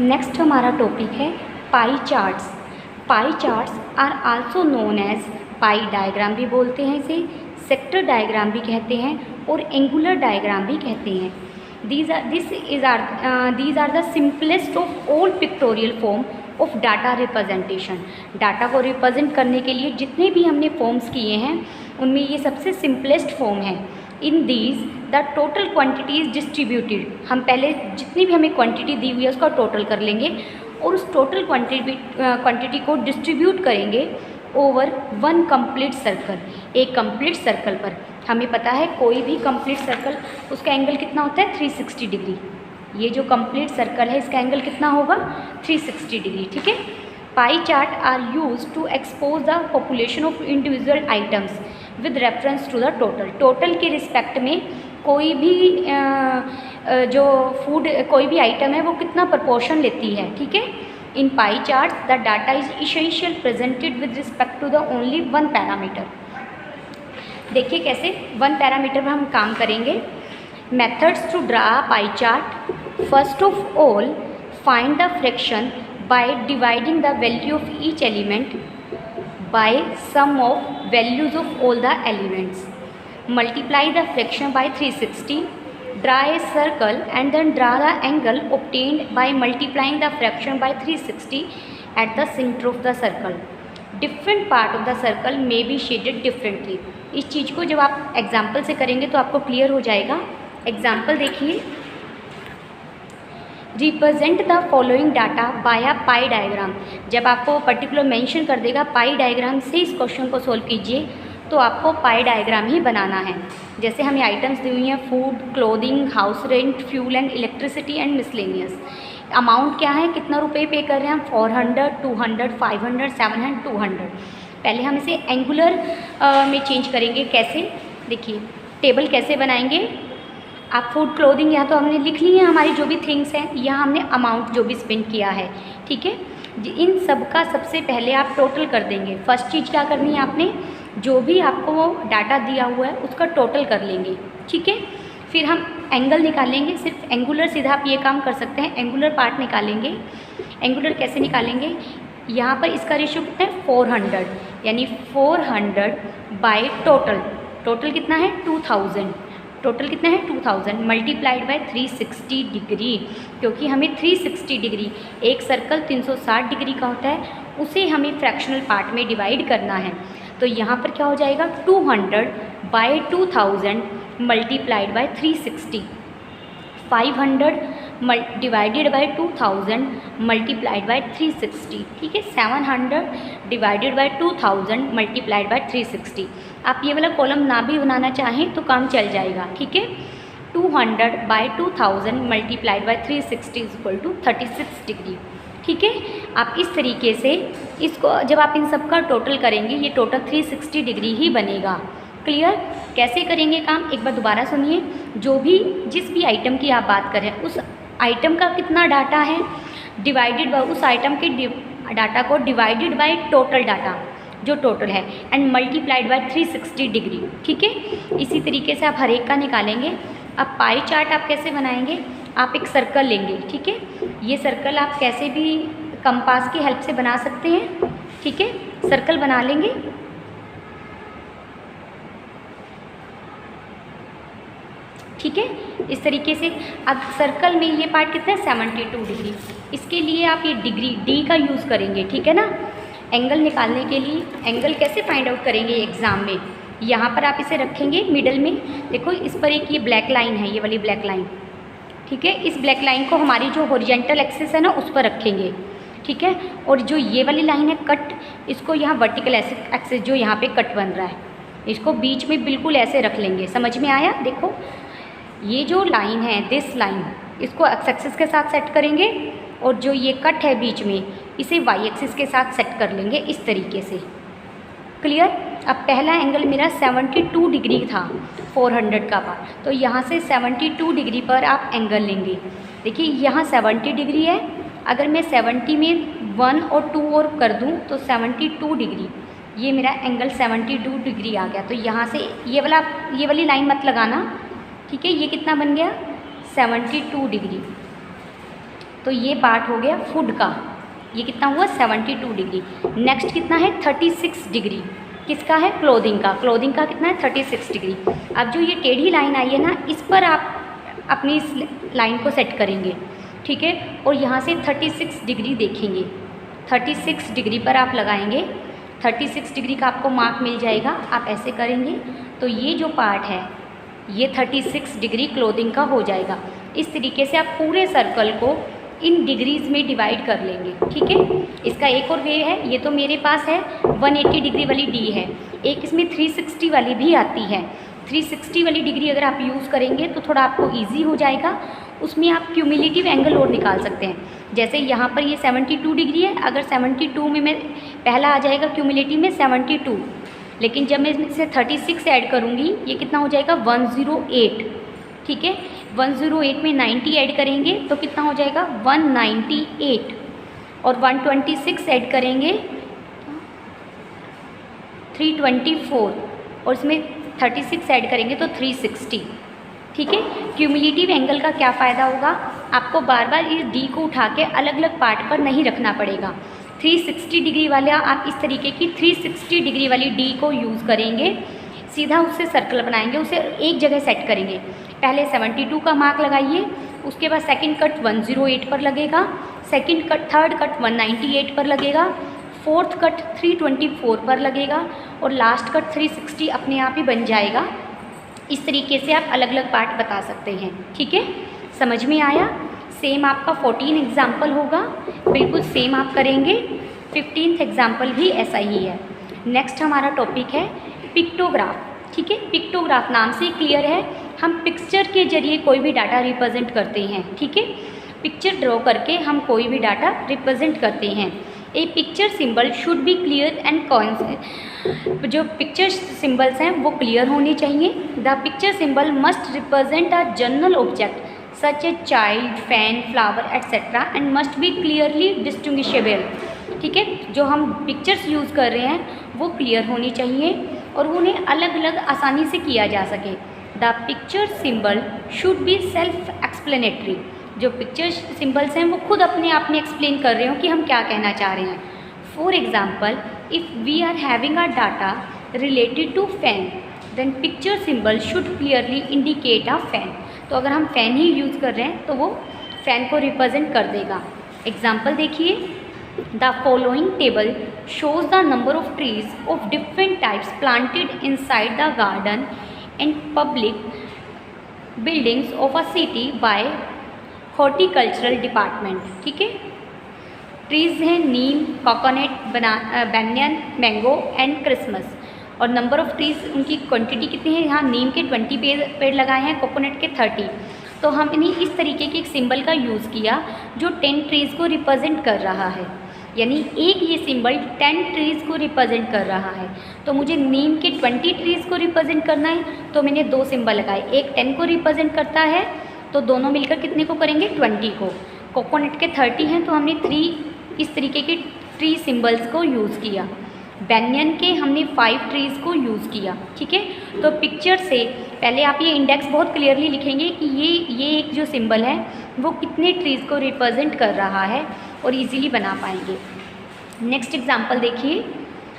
Next हमारा topic है pie charts. Pie charts are also known as pie diagram भी बोलते हैं इसे, सेक्टर डायग्राम भी कहते हैं और एंगुलर डायग्राम भी कहते हैं। These are the simplest of all pictorial form of data representation. Data को रिप्रेजेंट करने के लिए जितने भी हमने फॉर्म्स किए हैं उनमें ये सबसे सिंपलेस्ट फॉर्म है। In these the total quantity is distributed. हम पहले जितनी भी हमें क्वांटिटी दी हुई है उसका टोटल कर लेंगे और उस टोटल क्वांटिटी को डिस्ट्रीब्यूट करेंगे ओवर वन कंप्लीट सर्कल। एक कंप्लीट सर्कल पर हमें पता है कोई भी कंप्लीट सर्कल उसका एंगल कितना होता है 360 डिग्री। ये जो कंप्लीट सर्कल है इसका एंगल कितना होगा 360 डिग्री। ठीक है। Pie chart are use to expose the population of individual items with reference to the total. Total के रिस्पेक्ट में कोई भी जो फूड कोई भी आइटम है वो कितना प्रपोर्शन लेती है। ठीक है। In pie chart the data is essential presented with respect to the only one parameter. देखिए कैसे वन पैरामीटर पर हम काम करेंगे। Methods to draw pie chart. First of all find the fraction by dividing the value of each element by sum of values of all the elements. Multiply the fraction by 360. Draw a circle and then draw the angle obtained by multiplying the fraction by 360 at the center of the circle. Different part of the circle may be shaded differently. इस चीज़ को जब आप example से करेंगे तो आपको clear हो जाएगा। एग्जाम्पल देखिए। रिप्रेजेंट द फॉलोइंग डाटा बाया पाई डायग्राम। जब आपको पर्टिकुलर मेंशन कर देगा पाई डायग्राम से इस क्वेश्चन को सोल्व कीजिए तो आपको पाई डायग्राम ही बनाना है। जैसे हमें आइटम्स दी हुई हैं food, clothing, house rent, fuel and electricity and miscellaneous. Amount क्या है, कितना रुपए पे कर रहे हैं हम, 400, 200, 500, 700, 200। पहले हम इसे एंगुलर में चेंज करेंगे। कैसे, देखिए टेबल कैसे बनाएंगे। आप फूड, क्लोथिंग यहाँ तो हमने लिख ली है हमारी जो भी थिंग्स हैं, यहाँ हमने अमाउंट जो भी स्पेंड किया है। ठीक है। इन सब का सबसे पहले आप टोटल कर देंगे। फर्स्ट चीज़ क्या करनी है, आपने जो भी आपको डाटा दिया हुआ है उसका टोटल कर लेंगे। ठीक है। फिर हम एंगल निकालेंगे। सिर्फ एंगुलर सीधा आप ये काम कर सकते हैं, एंगुलर पार्ट निकालेंगे। एंगुलर कैसे निकालेंगे, यहाँ पर इसका रेशियो कितना है 400, यानी 400 बाय टोटल। टोटल कितना है 2000। टोटल कितना है 2000 मल्टीप्लाइड बाय 360 डिग्री, क्योंकि हमें 360 डिग्री, एक सर्कल 360 डिग्री का होता है, उसे हमें फ्रैक्शनल पार्ट में डिवाइड करना है। तो यहाँ पर क्या हो जाएगा 200 by 2000 multiplied by 360। 500 divided by 2000 multiplied by 360। ठीक है। 700 डिवाइडेड बाय 2000 मल्टीप्लाइड बाय 360। आप ये वाला कॉलम ना भी बनाना चाहें तो काम चल जाएगा। ठीक है। 200 by 2000 multiplied by 360 is equal to 36 degree. ठीक है। आप इस तरीके से इसको जब आप इन सब का टोटल करेंगे ये टोटल 360 डिग्री ही बनेगा। क्लियर। कैसे करेंगे काम, एक बार दोबारा सुनिए। जो भी जिस भी आइटम की आप बात करें उस आइटम का कितना डाटा है डिवाइडेड बाय उस आइटम के डाटा को डिवाइडेड बाय टोटल डाटा जो टोटल है एंड मल्टीप्लाइड बाय 360 डिग्री। ठीक है। इसी तरीके से आप हर एक का निकालेंगे। अब पाई चार्ट आप कैसे बनाएंगे, आप एक सर्कल लेंगे। ठीक है। ये सर्कल आप कैसे भी कंपास की हेल्प से बना सकते हैं। ठीक है। सर्कल बना लेंगे। ठीक है। इस तरीके से अब सर्कल में ये पार्ट कितना है 72 डिग्री। इसके लिए आप ये डिग्री डी का यूज़ करेंगे। ठीक है ना। एंगल निकालने के लिए एंगल कैसे फाइंड आउट करेंगे एग्ज़ाम में, यहाँ पर आप इसे रखेंगे मिडल में। देखो इस पर एक ये ब्लैक लाइन है, ये वाली ब्लैक लाइन। ठीक है। इस ब्लैक लाइन को हमारी जो हॉरिजॉन्टल एक्सिस है ना उस पर रखेंगे। ठीक है। और जो ये वाली लाइन है कट, इसको यहाँ वर्टिकल एक्सिस जो यहाँ पे कट बन रहा है इसको बीच में बिल्कुल ऐसे रख लेंगे। समझ में आया। देखो ये जो लाइन है दिस लाइन, इसको एक्स एक्सिस के साथ सेट करेंगे और जो ये कट है बीच में इसे वाई एक्सिस के साथ सेट कर लेंगे इस तरीके से। क्लियर। अब पहला एंगल मेरा 72 डिग्री था 400 का पार्ट, तो यहाँ से 72 डिग्री पर आप एंगल लेंगे। देखिए यहाँ 70 डिग्री है, अगर मैं 70 में 1 और 2 और कर दूँ तो 72 डिग्री, ये मेरा एंगल 72 डिग्री आ गया। तो यहाँ से ये वाली लाइन मत लगाना। ठीक है। ये कितना बन गया 72 डिग्री। तो ये पार्ट हो गया फूड का, ये कितना हुआ 72 डिग्री। नेक्स्ट कितना है 36 डिग्री, किसका है क्लोथिंग का, क्लोथिंग का कितना है 36 डिग्री। अब जो ये टेढ़ी लाइन आई है ना, इस पर आप अपनी इस लाइन को सेट करेंगे, ठीक है, और यहाँ से 36 डिग्री देखेंगे, 36 डिग्री पर आप लगाएंगे, 36 डिग्री का आपको मार्क मिल जाएगा। आप ऐसे करेंगे तो ये जो पार्ट है ये 36 डिग्री क्लोथिंग का हो जाएगा। इस तरीके से आप पूरे सर्कल को इन डिग्रीज़ में डिवाइड कर लेंगे, ठीक है। इसका एक और वे है, ये तो मेरे पास है 180 डिग्री वाली डी है, एक इसमें 360 वाली भी आती है। 360 वाली डिग्री अगर आप यूज़ करेंगे तो थोड़ा आपको इजी हो जाएगा, उसमें आप क्यूमुलेटिव एंगल और निकाल सकते हैं। जैसे यहाँ पर ये 72 डिग्री है, अगर 72 में मैं पहला आ जाएगा क्यूमुलेटिव में 72, लेकिन जब मैं इसमें 36 ऐड करूँगी ये कितना हो जाएगा 108, ठीक है। 108 में 90 ऐड करेंगे तो कितना हो जाएगा 198, और 126 ऐड करेंगे 324, और इसमें 36 ऐड करेंगे तो 360, ठीक है। क्यूमुलेटिव एंगल का क्या फ़ायदा होगा, आपको बार बार इस डी को उठा के अलग अलग पार्ट पर नहीं रखना पड़ेगा। 360 डिग्री वाला आप इस तरीके की 360 डिग्री वाली डी को यूज़ करेंगे, सीधा उससे सर्कल बनाएंगे, उसे एक जगह सेट करेंगे। पहले 72 का मार्क लगाइए, उसके बाद सेकंड कट 108 पर लगेगा, सेकंड कट थर्ड कट 198 पर लगेगा, फोर्थ कट 324 पर लगेगा, और लास्ट कट 360 अपने आप ही बन जाएगा। इस तरीके से आप अलग अलग पार्ट बता सकते हैं, ठीक है। समझ में आया। सेम आपका 14 एग्जाम्पल होगा, बिल्कुल सेम आप करेंगे। 15th एग्जाम्पल भी ऐसा ही है। नेक्स्ट हमारा टॉपिक है पिक्टोग्राफ, ठीक है। पिक्टोग्राफ नाम से क्लियर है, हम पिक्चर के जरिए कोई भी डाटा रिप्रेजेंट करते हैं, ठीक है। पिक्चर ड्रॉ करके हम कोई भी डाटा रिप्रेजेंट करते हैं। A picture symbol should be clear and cons, जो पिक्चर सिंबल्स हैं वो क्लियर होने चाहिए। The picture symbol must represent a general object such a child, fan, flower etcetera and must be clearly distinguishable, ठीक है। जो हम पिक्चर्स यूज़ कर रहे हैं वो क्लियर होनी चाहिए और उन्हें अलग अलग आसानी से किया जा सके। The picture symbol should be self explanatory, जो पिक्चर सिंबल्स हैं वो खुद अपने आप में एक्सप्लेन कर रहे हो कि हम क्या कहना चाह रहे हैं। For example, if we are having a data related to fan then picture symbol should clearly indicate a fan. तो अगर हम फैन ही यूज़ कर रहे हैं तो वो फैन को रिप्रेजेंट कर देगा। एग्जाम्पल देखिए, the following table shows the number of trees of different types planted inside the garden and public buildings of a city by horticultural department, ठीक है। ट्रीज़ हैं neem, coconut, banyan, mango and Christmas, और number of trees उनकी quantity कितनी है, यहाँ नीम के 20 पेड़ लगाए हैं, कोकोनट के 30। तो हमने इस तरीके के एक सिंबल का यूज़ किया जो 10 ट्रीज़ को रिप्रेजेंट कर रहा है, यानी एक ये सिंबल 10 ट्रीज़ को रिप्रेजेंट कर रहा है। तो मुझे नीम के 20 ट्रीज़ को रिप्रेजेंट करना है तो मैंने दो सिंबल लगाए, एक 10 को रिप्रेजेंट करता है तो दोनों मिलकर कितने को करेंगे 20 को। कोकोनट के 30 हैं तो हमने 3 इस तरीके के ट्री सिंबल्स को यूज़ किया। बैनियन के हमने 5 ट्रीज़ को यूज़ किया, ठीक है। तो पिक्चर से पहले आप ये इंडेक्स बहुत क्लियरली लिखेंगे कि ये एक जो सिंबल है वो कितने ट्रीज़ को रिप्रेजेंट कर रहा है और इजीली बना पाएंगे। नेक्स्ट एग्जांपल देखिए,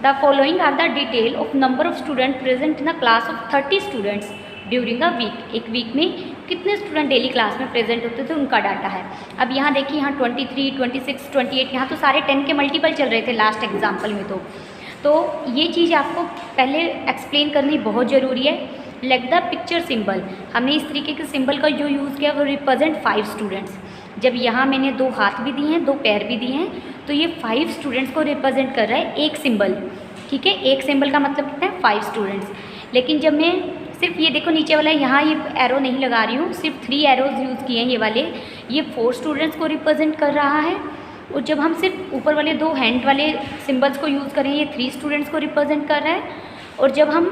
the following are the detail of number of student present in a class of 30 students during a week. एक वीक में कितने स्टूडेंट डेली क्लास में प्रेजेंट होते थे उनका डाटा है। अब यहाँ देखिए, यहाँ 23, 26, 28, यहाँ तो सारे 10 के मल्टीपल चल रहे थे लास्ट एग्जाम्पल में। तो ये चीज़ आपको पहले एक्सप्लेन करनी बहुत ज़रूरी है। लेट द पिक्चर सिंबल, हमने इस तरीके के सिंबल का जो यूज़ किया वो रिप्रेजेंट 5 स्टूडेंट्स। जब यहाँ मैंने 2 हाथ भी दिए हैं, 2 पैर भी दिए हैं, तो ये 5 स्टूडेंट्स को रिप्रेजेंट कर रहा है एक सिंबल, ठीक है। एक सिंबल का मतलब कितना है 5 स्टूडेंट्स। लेकिन जब मैं सिर्फ ये देखो नीचे वाला, यहाँ ये एरो नहीं लगा रही हूँ, सिर्फ 3 एरोज यूज़ किए हैं ये वाले, ये 4 स्टूडेंट्स को रिप्रेजेंट कर रहा है। और जब हम सिर्फ ऊपर वाले 2 हैंड वाले सिंबल्स को यूज़ करें, ये 3 स्टूडेंट्स को रिप्रेजेंट कर रहा है। और जब हम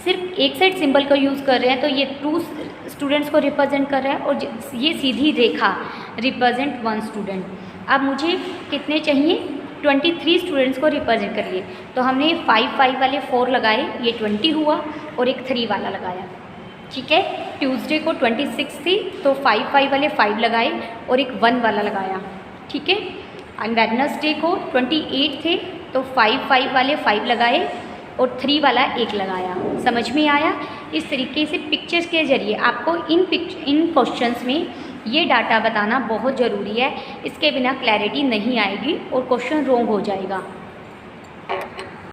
सिर्फ एक साइड सिंबल का यूज़ कर रहे हैं तो ये 2 स्टूडेंट्स को रिप्रेजेंट कर रहा है, और ये सीधी रेखा रिप्रेजेंट 1 स्टूडेंट। अब मुझे कितने चाहिए, 23 स्टूडेंट्स को रिप्रेजेंट करिए। तो हमने 5 वाले 4 लगाए, ये 20 हुआ, और एक 3 वाला लगाया, ठीक है। ट्यूसडे को 26 थी तो 5 वाले 5 लगाए और एक 1 वाला लगाया, ठीक है। एंड वेडनेसडे को 28 थे तो 5 वाले 5 लगाए और 3 वाला 1 लगाया। समझ में आया? इस तरीके से पिक्चर्स के ज़रिए आपको इन क्वेश्चंस में ये डाटा बताना बहुत ज़रूरी है, इसके बिना क्लैरिटी नहीं आएगी और क्वेश्चन रॉन्ग हो जाएगा।